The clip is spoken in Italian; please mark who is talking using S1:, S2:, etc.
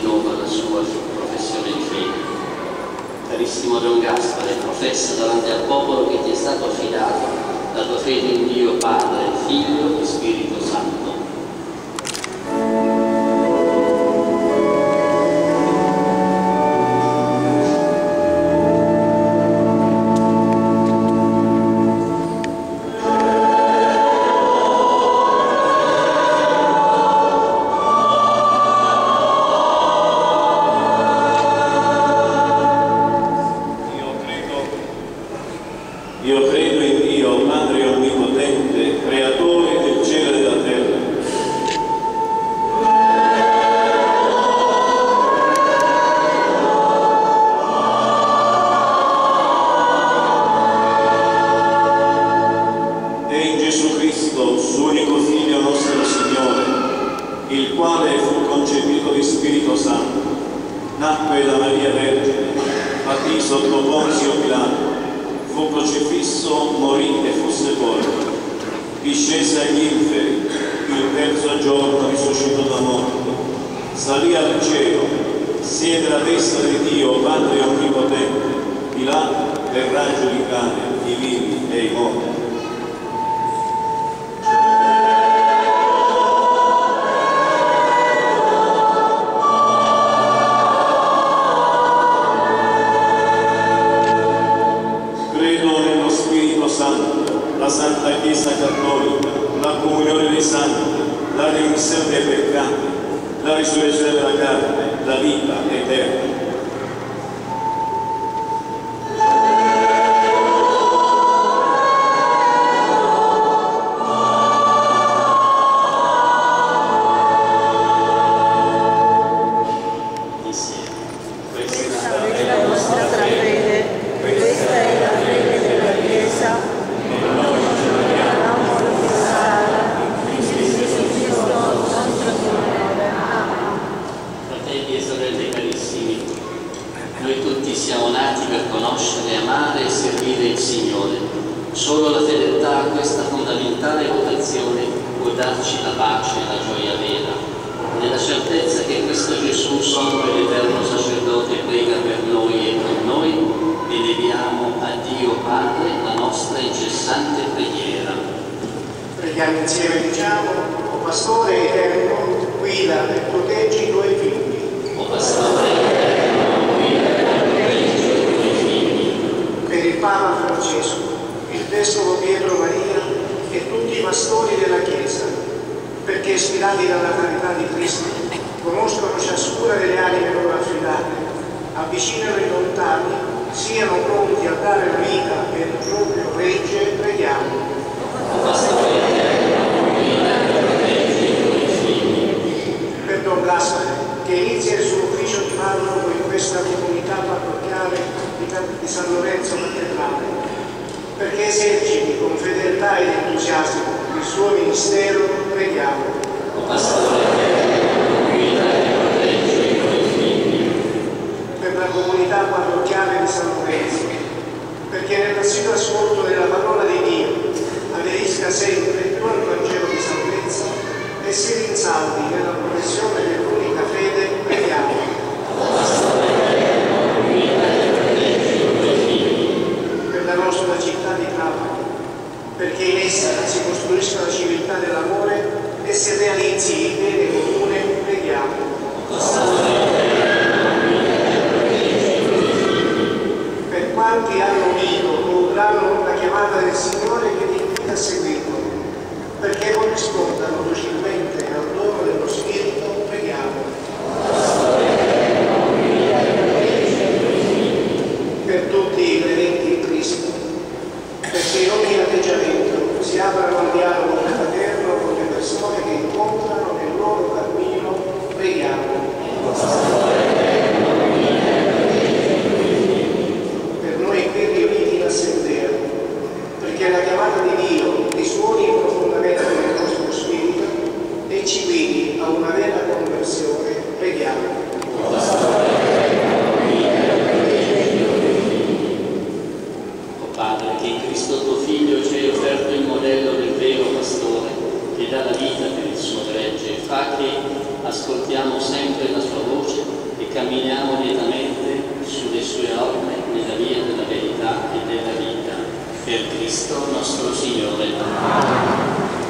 S1: rinnova la sua professione di fede. Carissimo Don Gaspare, professa davanti al popolo che ti è stato affidato la tua fede in Dio Padre, Figlio e Spirito Santo.
S2: Io credo in Dio, Padre Onnipotente, Creatore del cielo e della terra. E in Gesù Cristo, suo unico Figlio nostro Signore, il quale fu concepito di Spirito Santo, nacque da Maria Vergine, patì sotto Ponzio Pilato, fu crocifisso, morì e fu sepolto, discese agli inferi, il terzo giorno risuscitò da morto, salì al cielo, siede alla destra di Dio, Padre Onnipotente, di là verrà a giudicare i vivi e i morti. La Santa Chiesa Cattolica, la comunione dei santi, la remissione dei peccati, la risurrezione della carne, la vita eterna.
S1: Noi tutti siamo nati per conoscere, amare e servire il Signore. Solo la fedeltà a questa fondamentale vocazione può darci la pace e la gioia vera. Nella certezza che questo Gesù, sommo ed eterno sacerdote, prega per noi e con noi, eleviamo a Dio Padre la nostra incessante preghiera.
S3: Preghiamo insieme, diciamo: o Pastore eterno, guida e proteggi i tuoi figli.
S1: O Pastore eterno, guida e proteggi i tuoi figli.
S3: Per il Papa Francesco, il Vescovo Pietro Maria e tutti i pastori della Chiesa, perché ispirati dalla carità di Cristo, conoscono ciascuna delle anime loro affidate, avvicinano i lontani, siano pronti a dare la vita per il proprio Regge, preghiamo.
S1: O Pastore eterno, guida e proteggi i tuoi figli.
S3: Per Don Gaspare, che inizia il suo ufficio di parroco in questa comunità parrocchiale di San Lorenzo Cattedrale, perché eserciti con fedeltà ed entusiasmo il suo ministero, preghiamo.
S1: O Pastore eterno, guida e proteggi i tuoi figli.
S3: Per la comunità parrocchiale di San Lorenzo, perché nell'assiduo ascolto della parola di Dio aderisca sempre più al Vangelo di salvezza e si rinsaldi nella professione dell'unica fede, preghiamo.
S1: O Pastore eterno, guida e proteggi i tuoi figli.
S3: Per la nostra città di Trapani, perché in essa si costruisca la civiltà dell'amore e si realizzi il bene comune, preghiamo.
S1: O Pastore eterno, guida e proteggi i tuoi figli.
S3: Per quanti hanno udito o udranno la chiamata del Signore che ti invita a seguirlo, perché corrispondano docilmente al dono dello Spirito, preghiamo. Per tutti i credenti in Cristo, perché in ogni atteggiamento si aprano al dialogo fraterno con le persone che incontrano nel loro cammino, preghiamo. Per noi qui riuniti in assemblea, perché la chiamata di Dio risuoni profondamente nel nostro spirito e ci guidi a una vera conversione, preghiamo.
S1: O Padre, che in Cristo tuo Figlio ci hai offerto il modello del vero pastore che dà la vita per il suo gregge, fa che ascoltiamo sempre la sua voce camminiamo lietamente sulle sue orme nella via della verità e della vita. Per Cristo nostro Signore.